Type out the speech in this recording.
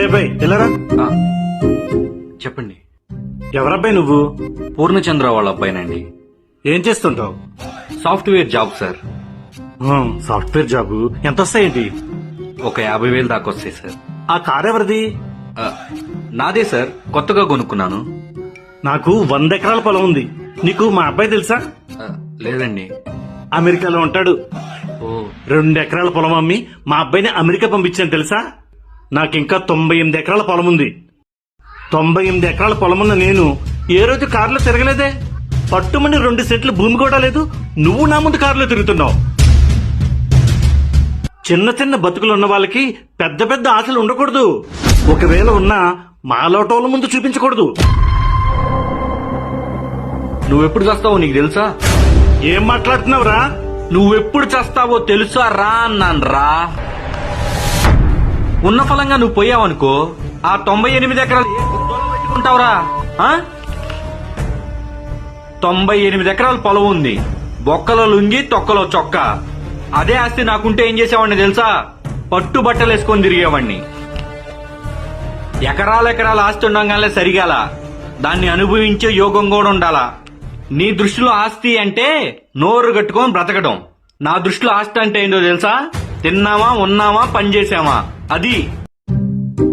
అబ్బాయి వెళ్ళరా. ఆ, చెప్పండి. ఎవరబ్బాయి నువ్వు? పూర్ణచంద్ర వాళ్ళ అబ్బాయినండి. ఏం చేస్తుంటావు? Software job sir. Software job. ఎంత వస్తాయేంటి? ఒక 50,000 దాకా వస్తాయి సార్. ఆ కార్ ఎవరిది? ఆ, నాదే సార్, కొత్తగా కొనుక్కున్నాను. నాకు 100 ఎకరాల పొలం ఉంది. నీకు మా అబ్బాయి తెలుసా? ఆ, లేదండి. అమెరికాలో ఉంటాడు. ఓ 2 ఎకరాల పొలం అమ్మి మా అబ్బాయిని అమెరికా పంపించాను తెలుసా? నాకింకా 98 ఎకరాల పొలం ఉంది. 98 ఎకరాల పొలం ఉన్న నేను ఏ రోజు కారులో తిరగలేదే. పట్టుమని 2 సెంట్లు భూమి కూడా లేదు. నువ్వు నా ముందు కారులో తిరుగుతున్నావు. చిన్న చిన్న బతుకులు ఉన్న వాళ్ళకి పెద్ద పెద్ద ఆశలు ఉండకూడదు. ఒకవేళ ఉన్నా మాలోటోళ్ళ ముందు చూపించకూడదు. నువ్వెప్పుడు చేస్తావో నీకు తెలుసా? ఏం మాట్లాడుతున్నావురా? నువ్వెప్పుడు చేస్తావో తెలుసా రా అన్నాను రా. ఉన్న ఫలంగా నువ్వు పోయావనుకో, ఆ 98 ఎకరాలు ఏ గుద్దోలో పెట్టుకుంటావురా? 98 ఎకరాల పొలం ఉంది. బొక్కలో లుంగి తొక్కలో చొక్క. అదే ఆస్తి నాకుంటే ఏం చేసేవాడిని తెలుసా? పట్టు బట్టలు వేసుకొని తిరిగేవాడిని. ఎకరాల ఆస్తి ఉండంగానే సరిగాల, దాన్ని అనుభవించే యోగం కూడా ఉండాలా. నీ దృష్టిలో ఆస్తి అంటే నోరు కట్టుకొని బ్రతకడం. నా దృష్టిలో ఆస్తి అంటే ఏంటో తెలుసా? తిన్నామా, ఉన్నామా, పని చేసామా, అది.